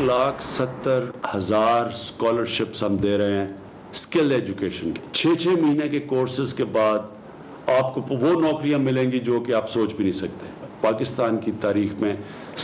1,70,000 scholarships हम दे रहे हैं स्किल एजुकेशन के। 6-6 महीने के कोर्सेज के बाद आपको वो नौकरियां मिलेंगी जो कि आप सोच भी नहीं सकते। पाकिस्तान की तारीख में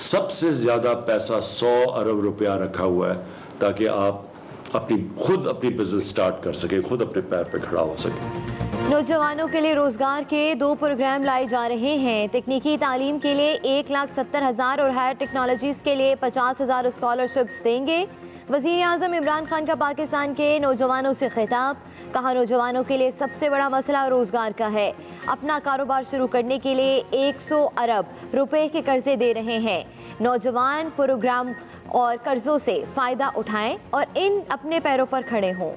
सबसे ज़्यादा पैसा 100 अरब रुपया रखा हुआ है ताकि आप खुद अपनी बिजनेस स्टार्ट कर सकें, खुद अपने पैर पे खड़ा हो सकें। नौजवानों के लिए रोजगार के 2 प्रोग्राम लाए जा रहे हैं। तकनीकी तालीम के लिए 1,70,000 और हायर टेक्नोलॉजीज़ के लिए 50,000 स्कॉलरशिप्स देंगे। वज़ीर आज़म इमरान खान का पाकिस्तान के नौजवानों से खिताब, कहा नौजवानों के लिए सबसे बड़ा मसला रोज़गार का है। अपना कारोबार शुरू करने के लिए 100 अरब रुपए के कर्जे दे रहे हैं। नौजवान प्रोग्राम और कर्जों से फ़ायदा उठाएं और इन अपने पैरों पर खड़े हों।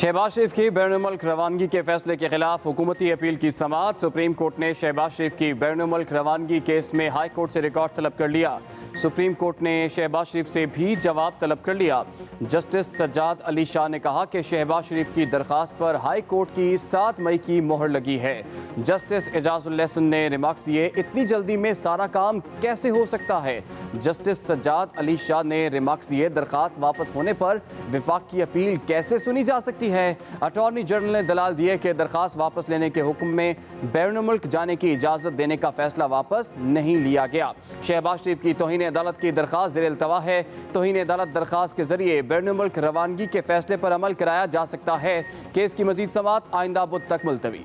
शहबाज शरीफ की बैनुल-मुल्क रवानगी के फैसले के खिलाफ हुकूमती अपील की समाअत। सुप्रीम कोर्ट ने शहबाज शरीफ की बैनुल-मुल्क रवानगी केस में हाई कोर्ट से रिकॉर्ड तलब कर लिया। सुप्रीम कोर्ट ने शहबाज शरीफ से भी जवाब तलब कर लिया। जस्टिस सज्जाद अली शाह ने कहा कि शहबाज शरीफ की दरख्वास्त पर हाई कोर्ट की 7 मई की मोहर लगी है। जस्टिस एजाजुल हसन ने रिमार्क्स दिए, इतनी जल्दी में सारा काम कैसे हो सकता है। जस्टिस सज्जाद अली शाह ने रिमार्क्स दिए, दरख्वास्त वापस होने पर विफाक की अपील कैसे सुनी जा सकती है। अटॉर्नी जनरल ने दलाल दिए कि दरख्वास्त वापस लेने के हुक्म में बैरून मुल्क जाने की इजाज़त देने का फैसला वापस नहीं लिया गया। शहबाज शरीफ की तौहीन अदालत की दरख्वास्त ज़ेर इल्तवा है। तौहीन अदालत दरख्वास्त के जरिए बैरून मुल्क रवानगी के फैसले पर अमल कराया जा सकता है। केस की मजीद समाअत आइंदा बुध तक मुलतवी।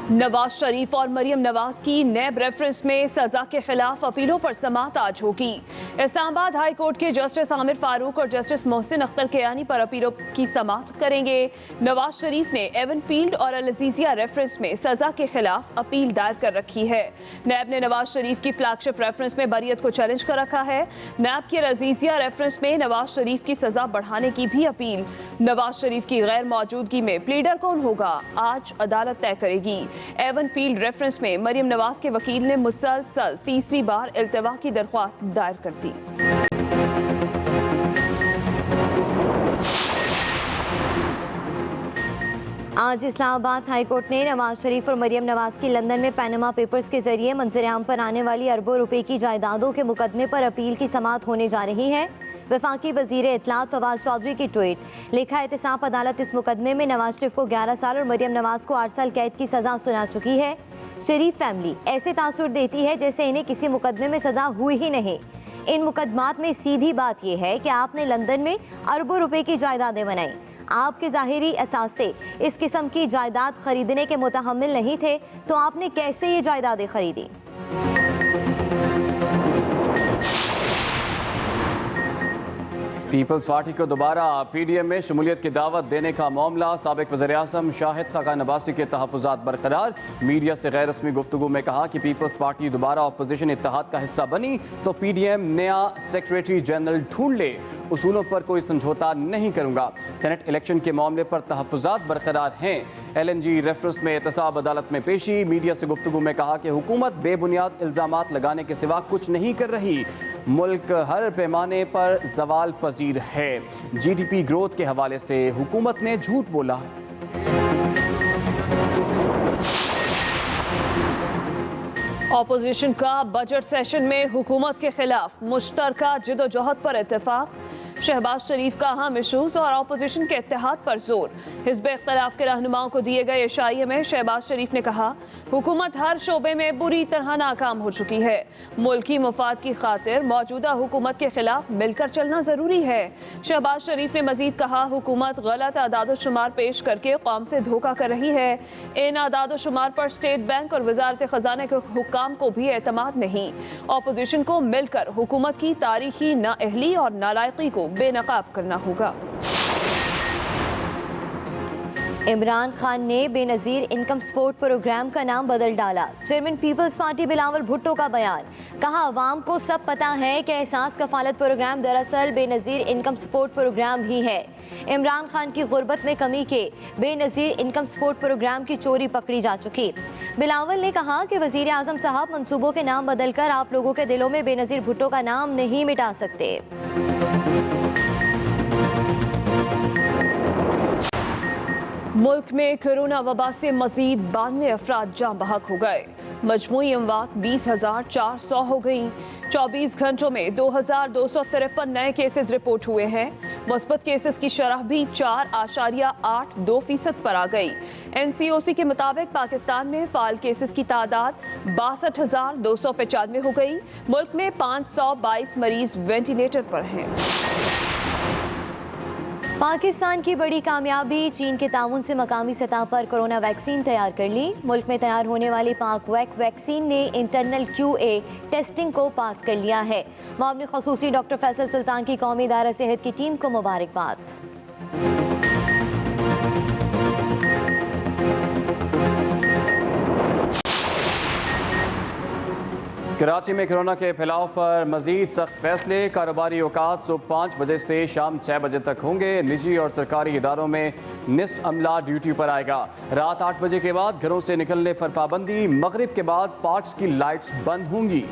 नवाज शरीफ और मरियम नवाज की नैब रेफरेंस में सजा के खिलाफ अपीलों पर समाअत आज होगी। इस्लामाबाद हाई कोर्ट के जस्टिस आमिर फारूक और जस्टिस मोहसिन अख्तर केयानी पर अपीलों की समाअत करेंगे। नवाज शरीफ ने एवनफील्ड और अल अजीजिया रेफरेंस में सजा के खिलाफ अपील दायर कर रखी है। नैब ने नवाज शरीफ की फ्लैगशिप रेफरेंस में बरियत को चैलेंज कर रखा है। नैब की अल अजीजिया रेफरेंस में नवाज शरीफ की सजा बढ़ाने की भी अपील। नवाज शरीफ की गैर मौजूदगी में प्लीडर कौन होगा, आज अदालत तय करेगी। एवनफील्ड रेफरेंस में मरियम नवाज के वकील ने मुसलसल तीसरी बार इल्तवा की दरख्वास्त दायर कर दी। आज इस्लामाबाद हाई कोर्ट ने नवाज शरीफ और मरियम नवाज की लंदन में पैनामा पेपर्स के जरिए मंजर-ए-आम पर आने वाली अरबों रुपए की जायदादों के मुकदमे पर अपील की समाअत होने जा रही है। वफाकी वजीर इत्तलात फवाद चौधरी की ट्वीट, लिखा एहतिसाब अदालत इस मुकदमे में नवाज शरीफ को 11 साल और मरियम नवाज को 8 साल कैद की सजा सुना चुकी है। शरीफ फैमिली ऐसे तासुर देती है जैसे इन्हें किसी मुकदमे में सजा हुई ही नहीं। इन मुकदमात में सीधी बात यह है कि आपने लंदन में अरबों रुपए की जायदादें बनाई। आपके ज़ाहिरी असास से इस किस्म की जायदाद खरीदने के मुतहम्मिल नहीं थे, तो आपने कैसे ये जायदादें खरीदी। पीपल्स पार्टी को दोबारा पीडीएम में शमूलियत की दावत देने का मामला। साबिक वज़ीर-ए-आज़म शाहिद खाकान अब्बासी के तहफ़्फ़ुज़ात बरकरार। मीडिया से गैर रस्मी गुफ्तगू में कहा कि पीपल्स पार्टी दोबारा अपोजिशन इत्तेहाद का हिस्सा बनी तो पीडीएम नया सेक्रेटरी जनरल ढूंढ ले, उसूलों पर कोई समझौता नहीं करूँगा। सेनेट इलेक्शन के मामले पर तहफ़्फ़ुज़ात बरकरार हैं। LNG रेफरेंस में एहतसाब अदालत में पेशी। मीडिया से गुफ्तगू में कहा कि हुकूमत बेबुनियाद इल्ज़ामात लगाने के सिवा कुछ नहीं कर रही। मुल्क हर पैमाने पर ज़वाल पजीर है। GDP ग्रोथ के हवाले से हुकूमत ने झूठ बोला। ऑपोजिशन का बजट सेशन में हुकूमत के खिलाफ मुश्तरका जिदोजहद पर इत्तेफाक। शहबाज शरीफ का अहम इशूज और ऑपोजिशन के इत्तेहाद पर जोर। हिज़्ब इख्तिलाफ के रहनुमाओं को दिए गए इशारे में शहबाज शरीफ ने कहा, हुकूमत हर शोबे में बुरी तरह नाकाम हो चुकी है। मुल्की मफाद की खातिर मौजूदा हुकूमत के खिलाफ मिलकर चलना जरूरी है। शहबाज शरीफ ने मजीद कहा, हुकूमत गलत आदाद-ओ-शुमार पेश करके कौम से धोखा कर रही है। इन आदाद-ओ-शुमार पर स्टेट बैंक और वजारत खजाना के हुक्काम को भी एतमाद नहीं। ऑपोजिशन को मिलकर हुकूमत की तारीखी नाअहली और नालायकी को बेनकाब करना होगा। इमरान खान ने बेनज़ीर इनकम सपोर्ट प्रोग्राम का नाम बदल डाला। चेयरमैन पीपल्स पार्टी बिलावल भुट्टो का बयान, कहा अवाम को सब पता है कि एहसास कफालत प्रोग्राम दरअसल बेनज़ीर इनकम सपोर्ट प्रोग्राम ही है। इमरान खान की गुर्बत में कमी के बेनज़ीर इनकम सपोर्ट प्रोग्राम की चोरी पकड़ी जा चुकी। बिलावल ने कहा कि वज़ीर आज़म साहब मंसूबों के नाम बदलकर आप लोगों के दिलों में बेनज़ीर भुट्टो का नाम नहीं मिटा सकते। मुल्क में कोरोना वबा से मजीद 92 अफराद जान बहक हो गए। मजमूई अमवात 20,400 हो गई। 24 घंटों में 2,253 नए केसेस रिपोर्ट हुए हैं। मुस्बत केसेस की शरह भी 4.82% पर आ गई। NCOC के मुताबिक पाकिस्तान में फाल केसेस की तादाद 62,295 हो गई। मुल्क में 522 मरीज वेंटिलेटर पर हैं। पाकिस्तान की बड़ी कामयाबी, चीन के ताउन से मकामी सतह पर कोरोना वैक्सीन तैयार कर ली। मुल्क में तैयार होने वाली पाक वैक्सीन ने इंटरनल QA टेस्टिंग को पास कर लिया है। मामले खसूसी डॉक्टर फैसल सुल्तान की कौमी इदारा सेहत की टीम को मुबारकबाद। कराची में कोरोना के फैलाव पर मजीद सख्त फैसले। कारोबारी औकात सुबह 5 बजे से शाम 6 बजे तक होंगे। निजी और सरकारी इदारों में निस्फ अमला ड्यूटी पर आएगा। रात 8 बजे के बाद घरों से निकलने पर पाबंदी। मगरिब के बाद पार्क्स की लाइट्स बंद होंगी।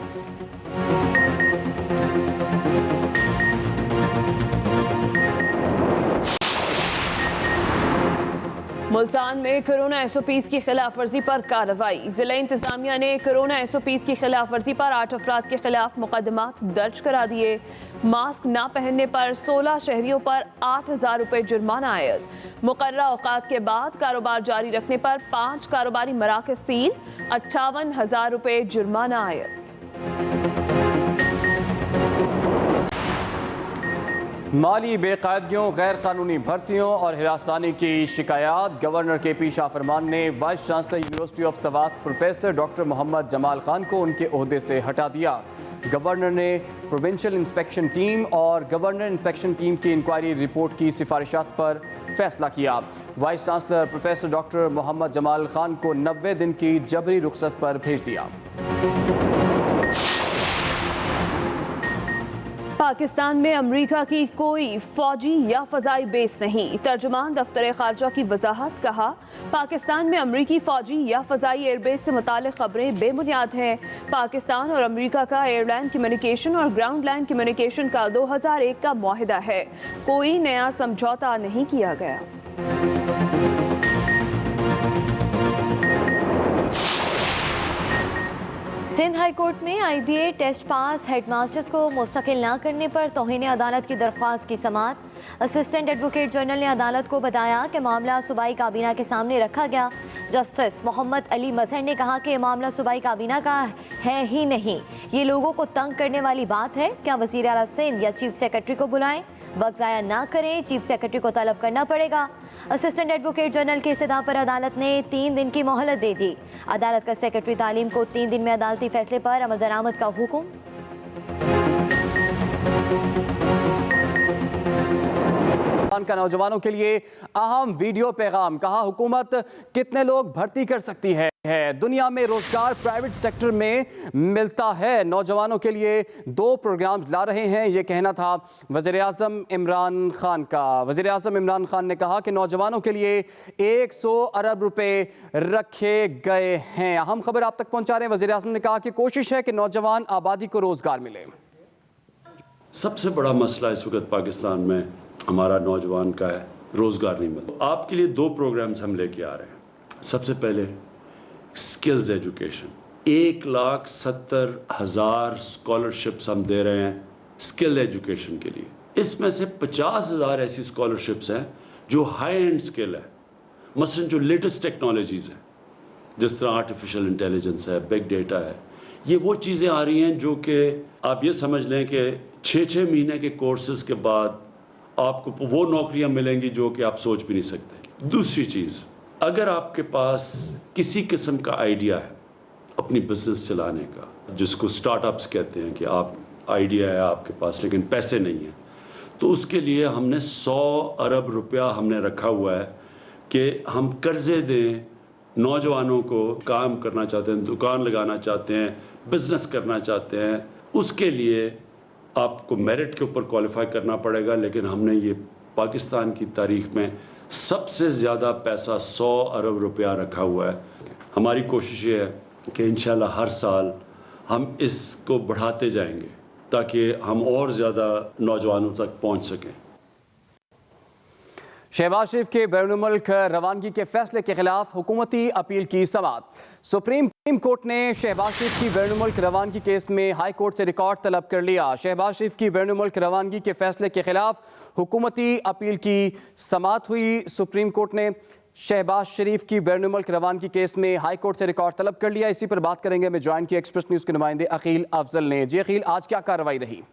मुल्तान में कोरोना SOPs की खिलाफ वर्जी पर कार्रवाई। जिला इंतजामिया ने कोरोना SOPs की खिलाफ वर्जी पर 8 अफराद के खिलाफ मुकदमात दर्ज करा दिए। मास्क ना पहनने पर 16 शहरियों पर 8,000 रुपये जुर्माना आयद। मुकर्ररा औकात के बाद कारोबार जारी रखने पर 5 कारोबारी मराकज़ सील, 58,000 रुपये जुर्माना आयद। माली बेकायदगियों, गैर कानूनी भर्तियों और हिरासानी की शिकायत। गवर्नर KP शाह फरमान ने vice chancellor university of Swat professor doctor Mohammad Jamal Khan को उनके ओहदे से हटा दिया। गवर्नर ने प्रोविंशियल इंस्पेक्शन टीम और गवर्नर इंस्पेक्शन टीम की इंक्वायरी रिपोर्ट की सिफारिशात पर फैसला किया। Vice chancellor professor doctor Mohammad Jamal Khan को 90 दिन की जबरी रुख्सत पर भेज दिया। पाकिस्तान में अमेरिका की कोई फौजी या फ़ज़ाई बेस नहीं। तर्जुमान दफ्तर खारजा की वजाहत। कहा, पाकिस्तान में अमेरिकी फौजी या फ़ज़ाई एयरबेस से मुताल्लिक़ खबरें बेबुनियाद हैं। पाकिस्तान और अमेरिका का एयरलैंड कम्युनिकेशन और ग्राउंड लैंड कम्युनिकेशन का 2001 का मुआहिदा है। कोई नया समझौता नहीं किया गया। सिंध हाई कोर्ट में IBA टेस्ट पास हेडमास्टर्स को मुस्तकिल ना करने पर तौहीन अदालत की दरख्वास्त की समाअत। असिस्टेंट एडवोकेट जनरल ने अदालत को बताया कि मामला सूबाई काबीना के सामने रखा गया। जस्टिस मोहम्मद अली मजहर ने कहा कि मामला सूबाई काबीना का है ही नहीं, ये लोगों को तंग करने वाली बात है। क्या वज़ीर आला सिंध या चीफ सेक्रेटरी को बुलाएं? वक्त ज़ाया ना करें, चीफ सेक्रेटरी को तलब करना पड़ेगा। असिस्टेंट एडवोकेट जनरल के इस्तदा पर अदालत ने 3 दिन की मोहलत दे दी। अदालत का सेक्रेटरी तालीम को 3 दिन में अदालती फैसले पर अमल दरामद का हुक्म। का नौजवानों के लिए अहम वीडियो पैगाम। कहा, हुकूमत कितने लोग भर्ती कर सकती है। दुनिया में रोजगार प्राइवेट सेक्टर में मिलता है। नौजवानों के लिए 2 प्रोग्राम्स ला रहे हैं, ये कहना था वज़ीर आज़म इमरान खान का। वज़ीर आज़म इमरान खान ने कहा कि नौजवानों के लिए 100 अरब रुपए रखे गए हैं। अहम खबर आप तक पहुंचा रहे हैं। वज़ीर आज़म ने कहा कि कोशिश है कि नौजवान आबादी को रोजगार मिले। सबसे बड़ा मसला इस वक्त पाकिस्तान में हमारा नौजवान का है, रोज़गार नहीं मिलता। आपके लिए 2 प्रोग्राम्स हम लेके आ रहे हैं। सबसे पहले स्किल्स एजुकेशन, 1,70,000 स्कॉलरशिप्स हम दे रहे हैं स्किल एजुकेशन के लिए। इसमें से 50,000 ऐसी स्कॉलरशिप्स हैं जो हाई एंड स्किल है, मसलन जो लेटेस्ट टेक्नोलॉजीज़ हैं, जिस तरह आर्टिफिशियल इंटेलिजेंस है, बिग डेटा है। ये वो चीज़ें आ रही हैं जो कि आप ये समझ लें कि 6-6 महीने के कोर्सेज़ के बाद आपको वो नौकरियां मिलेंगी जो कि आप सोच भी नहीं सकते। दूसरी चीज़, अगर आपके पास किसी किस्म का आइडिया है अपनी बिजनेस चलाने का, जिसको स्टार्टअप्स कहते हैं, कि आप आइडिया है आपके पास लेकिन पैसे नहीं हैं, तो उसके लिए हमने 100 अरब रुपया हमने रखा हुआ है कि हम कर्जे दें नौजवानों को। काम करना चाहते हैं, दुकान लगाना चाहते हैं, बिजनेस करना चाहते हैं, उसके लिए आपको मेरिट के ऊपर क्वालिफाई करना पड़ेगा। लेकिन हमने ये पाकिस्तान की तारीख में सबसे ज़्यादा पैसा 100 अरब रुपया रखा हुआ है। हमारी कोशिश ये है कि इंशाल्लाह हर साल हम इसको बढ़ाते जाएंगे ताकि हम और ज़्यादा नौजवानों तक पहुंच सकें। शहबाज शरीफ के बैरुमुल्क रवानगी के फैसले के खिलाफ हुकूमती अपील की समाअत। सुप्रीम कोर्ट ने शहबाज शरीफ की बैरुमुल्क रवानगी केस में हाई कोर्ट से रिकॉर्ड तलब कर लिया। शहबाज शरीफ की बैरुमुल्क रवानगी के फैसले के खिलाफ हुकूमती अपील की समाअत हुई। सुप्रीम कोर्ट ने शहबाज शरीफ की बैरुमुल्क रवानगी केस में हाई कोर्ट से रिकॉर्ड तलब कर लिया। इसी पर बात करेंगे। मैं ज्वाइन किया एक्सप्रेस न्यूज़ के नुमाइंदे अकील अफजल ने। जी अकील, आज क्या कार्रवाई रही?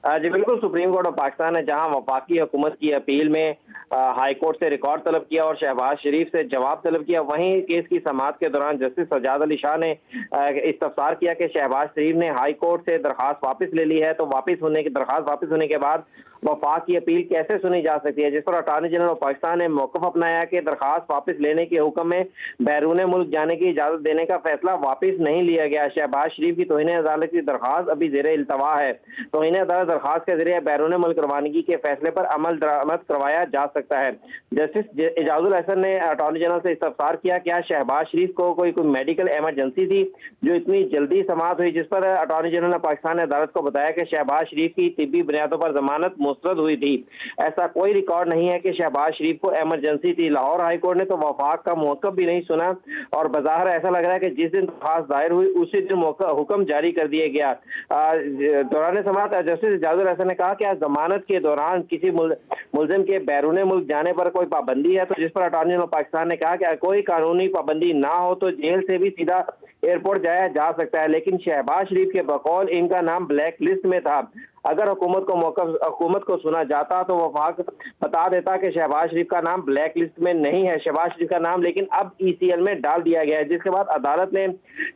जी बिल्कुल, सुप्रीम कोर्ट ऑफ पाकिस्तान ने जहां वफाकी हुकूमत की अपील में हाई कोर्ट से रिकॉर्ड तलब किया और शहबाज शरीफ से जवाब तलब किया, वहीं केस की समाअत के दौरान जस्टिस सज्जाद अली शाह ने इस्तफसार किया कि शहबाज शरीफ ने हाई कोर्ट से दरखास्त वापस ले ली है, तो दरखास्त वापस होने के बाद वफाक की अपील कैसे सुनी जा सकती है, जिस पर अटॉर्नी जनरल ऑफ पाकिस्तान ने मौक़िफ़ अपनाया कि दरखास्त वापस लेने के हुक्म में बैरून मुल्क जाने की इजाज़त देने का फैसला वापस नहीं लिया गया। शहबाज शरीफ की तौहीन अदालत की दरखास्त अभी ज़ेरे इल्तवा है। तौहीन अदालत दरखास्त के जरिए बैरून मुल्क रवानगी के फैसले पर अमल दरामद करवाया जा सकता है। जस्टिस एजाजुल हसन ने अटॉर्नी जनरल से इस्तफसार किया, क्या शहबाज शरीफ को कोई मेडिकल एमरजेंसी थी जो इतनी जल्दी समाअत हुई, जिस पर अटॉर्नी जनरल ऑफ पाकिस्तान ने अदालत को बताया कि शहबाज शरीफ की तिब्बी बुनियादों पर जमानत मुस्तरद हुई थी। ऐसा कोई रिकॉर्ड नहीं है कि शहबाज शरीफ को एमरजेंसी थी। लाहौर हाई कोर्ट ने तो वफाक का मौक़िफ़ भी नहीं सुना और बज़ाहिर ऐसा लग रहा है कि जिस दिन दरखास्त दायर हुई उसी दिन हुक्म जारी कर दिया गया। दौरान समाअत जस्टिस एजाजुल हसन ने कहा कि जमानत के दौरान किसी मुलजिम के बैरून मुल्क जाने पर कोई पाबंदी है, तो जिस पर अटॉर्नी जनरल पाकिस्तान ने कहा कि कोई कानूनी पाबंदी ना हो तो जेल से भी सीधा एयरपोर्ट जाया जा सकता है। लेकिन शहबाज शरीफ के बकौल इनका नाम ब्लैक लिस्ट में था। अगर हुकूमत को सुना जाता तो वफाक बता देता कि शहबाज शरीफ का नाम ब्लैक लिस्ट में नहीं है। शहबाज शरीफ का नाम लेकिन अब ECL में डाल दिया गया है, जिसके बाद अदालत ने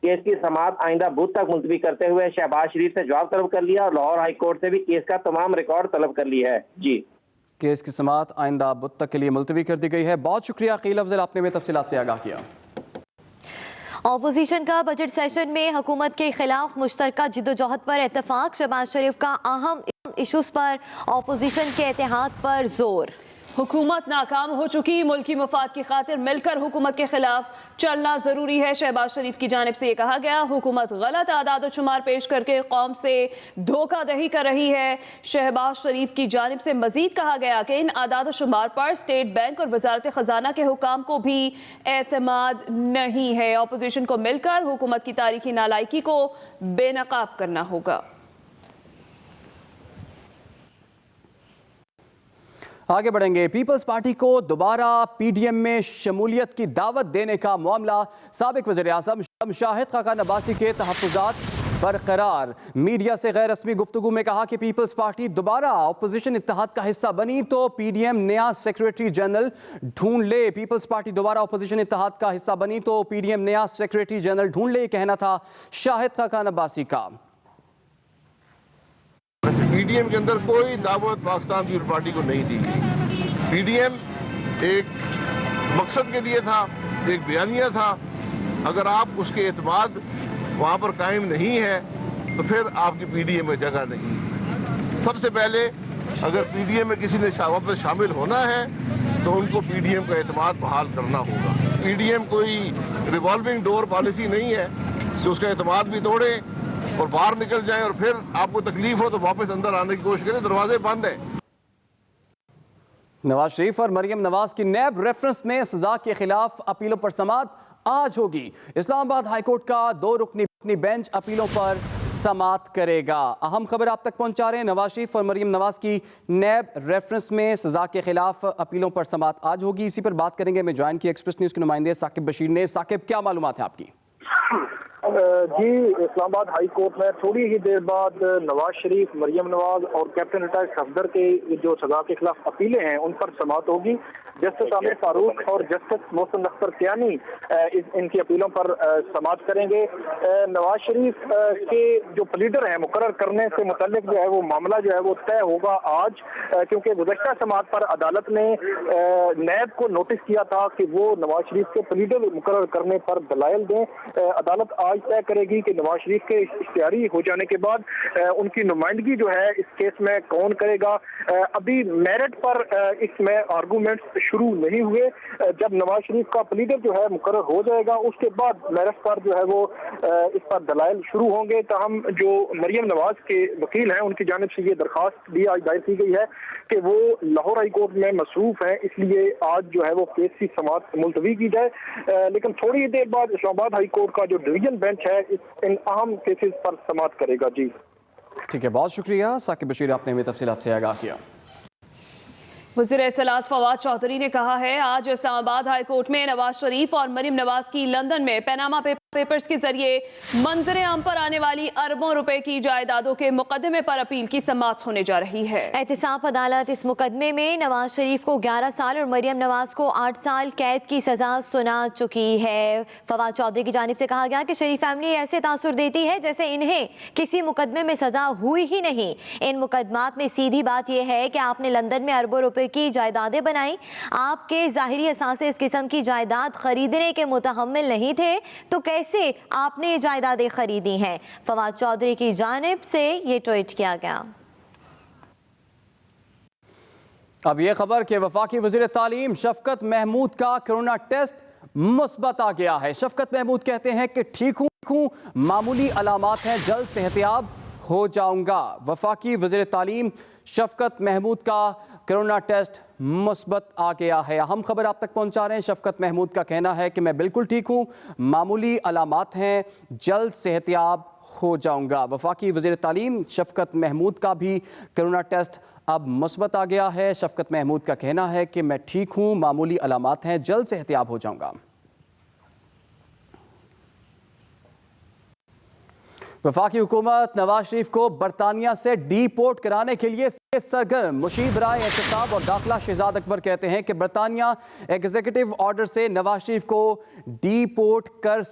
केस की समाअत आइंदा बुध तक मुलतवी करते हुए शहबाज शरीफ से जवाब तलब कर लिया और लाहौर हाई कोर्ट से भी केस का तमाम रिकॉर्ड तलब कर लिया है। जी, केस की समाअत आइंदा बुध तक के लिए मुलतवी कर दी गई है। बहुत शुक्रिया अकील अफजल, आपने में तफसीलात से आगाह किया। ऑपोजिशन का बजट सेशन में हुकूमत के खिलाफ मुश्तरका जिद्दोजहद पर इत्तेफाक। शहबाज शरीफ का अहम इशूज़ पर ऑपोजिशन के इत्तेहाद पर जोर। हुकूमत नाकाम हो चुकी, मुल्की मफाद की खातिर मिलकर हुकूमत के खिलाफ चलना जरूरी है। शहबाज शरीफ की जानिब से ये कहा गया, हुकूमत गलत आदाद शुमार पेश करके कौम से धोखादही कर रही है। शहबाज शरीफ की जानिब से मजीद कहा गया कि इन आदाद शुमार पर स्टेट बैंक और वजारत खजाना के हुकाम को भी एतमाद नहीं है। अपोजिशन को मिलकर हुकूमत की तारीखी नालायकी को बेनकाब करना होगा। आगे बढ़ेंगे। पीपल्स पार्टी को दोबारा PDM में शमूलियत की दावत देने का मामला। साबिक वज़ीर आज़म शाहिद खाकान अब्बासी के तहफ़्फ़ुज़ात बरकरार। मीडिया से गैर रस्मी गुफ्तगू में कहा कि पीपल्स पार्टी दोबारा अपोजिशन इत्तेहाद का हिस्सा बनी तो PDM नया सेक्रेटरी जनरल ढूंढ ले। पीपल्स पार्टी दोबारा अपोजिशन इत्तेहाद का हिस्सा बनी तो PDM नया सेक्रेटरी जनरल ढूंढ ले, कहना था शाहिद खाकान अब्बासी का। PDM के अंदर कोई दावत पाकिस्तान पीपल्स पार्टी को नहीं दी गई। PDM एक मकसद के लिए था, एक बयानिया था। अगर आप उसके एतमाद वहाँ पर कायम नहीं है तो फिर आपकी PDM में जगह नहीं। सबसे पहले अगर PDM में किसी ने वापस शामिल होना है तो उनको PDM का एतमाद बहाल करना होगा। PDM कोई रिवॉल्विंग डोर पॉलिसी नहीं है कि उसका एतमाद भी तोड़े और बाहर निकल जाए और फिर आपको तकलीफ हो तो वापस अंदर आने की कोशिश करें। दरवाजे बंद हैं। नवाज शरीफ और मरियम नवाज की नैब रेफरेंस में सजा के खिलाफ अपीलों पर समाअत आज होगी। इस्लामाबाद हाईकोर्ट का 2 रुकनी बेंच अपीलों पर समाअत करेगा। अहम खबर आप तक पहुंचा रहे हैं। नवाज शरीफ और मरियम नवाज की नैब रेफरेंस में सजा के खिलाफ अपीलों पर समाअत आज होगी। इसी पर बात करेंगे। मैं ज्वाइन किया एक्सप्रेस न्यूज़ के नुमाइंदे साकिब बशीर ने। साकिब, क्या मालूमात है आपकी? जी, इस्लामाबाद हाई कोर्ट में थोड़ी ही देर बाद नवाज शरीफ, मरियम नवाज और कैप्टन रिटायर्ड सफदर के जो सजा के खिलाफ अपीलें हैं उन पर समाअत होगी। जस्टिस आमिर फारूक और जस्टिस मोहसिन अख्तर कियानी इनकी अपीलों पर समाअत करेंगे। नवाज शरीफ के जो प्लीडर हैं मुकर्रर करने से मुतल्लिक जो है वो मामला जो है वो तय होगा आज, क्योंकि गुज़श्ता समाअत पर अदालत ने नैब को नोटिस किया था कि वो नवाज शरीफ के प्लीडर मुकर्रर करने पर दलाइल दें। अदालत आज आज तय करेगी कि नवाज शरीफ के इख्तियारी हो जाने के बाद उनकी नुमाइंदगी जो है इस केस में कौन करेगा। अभी मेरिट पर इसमें आर्गूमेंट्स शुरू नहीं हुए। जब नवाज शरीफ का प्लीडर जो है मुकर्रर हो जाएगा उसके बाद मेरिट पर जो है वो इस पर दलाइल शुरू होंगे। ताहम जो मरियम नवाज के वकील हैं उनकी जानिब से ये दरखास्त भी आज दायर की गई है कि वो लाहौर हाई कोर्ट में मसरूफ हैं, इसलिए आज जो है वो केस की समाअत मुलतवी की जाए। लेकिन थोड़ी ही देर बाद इस्लामाबाद हाई कोर्ट का जो डिवीजन बेंच है इन अहम केसेस पर समाअत करेगा। जी ठीक है, बहुत शुक्रिया साकिब बशीर, आपने हमें तफसीलात से आगाह किया। वज़ीर इत्तलात फवाद चौधरी ने कहा है आज इस्लामाबाद हाई कोर्ट में नवाज शरीफ और मरियम नवाज की लंदन में पैनामा पेपर्स के जरिए मंजर आम पर आने वाली अरबों रुपए की जायदादों के मुकदमे पर अपील की समाअत होने जा रही है। एहतिसाब अदालत इस मुकदमे में नवाज शरीफ को 11 साल और मरियम नवाज को 8 साल कैद की सजा सुना चुकी है। फवाद चौधरी की जानिब से कहा गया कि शरीफ फैमिली ऐसे तासुर देती है जैसे इन्हें किसी मुकदमे में सजा हुई ही नहीं। इन मुकदमात में सीधी बात यह है कि आपने लंदन में अरबों रुपए की जायदादें बनाई, आपके जाहिरी असासे इस किस्म की जायदाद खरीदने के मुतहम्मिल नहीं थे, तो कैसे आपने ये जायदादें खरीदी हैं। फवाद चौधरी की जानिब से ये ट्वीट किया गया। अब ये खबर कि वफाकी वज़ीर तालीम शफकत महमूद का कोरोना टेस्ट मुस्बत आ गया है। शफकत महमूद कहते हैं कि ठीक हूँ, मामूली अलामात हैं, जल्द सेहतियाब हो जाऊंगा। वफाकी वज़ीर तालीम शफकत महमूद का कोरोना टेस्ट मुस्बत आ गया है। अहम खबर आप तक पहुंचा रहे हैं। शफकत महमूद का कहना है कि मैं बिल्कुल ठीक हूँ, मामूली अलामात हैं, जल्द सेहतियाब हो जाऊंगा। वफाकी वज़ीर तालीम शफकत महमूद का भी कोरोना टेस्ट अब मुस्बत आ गया है। शफकत महमूद का कहना है कि मैं ठीक हूँ, मामूली अलामात हैं, जल्द सेहतियाब हो जाऊंगा। वफाकी हुकूमत नवाज शरीफ को बरतानिया से डीपोर्ट कराने के लिए सरगर्म। मुशीर बराए एहतिसाब और दाखिला शहजाद अकबर कहते हैं कि बरतानिया एग्जीक्यूटिव ऑर्डर से नवाज शरीफ को डीपोर्ट कर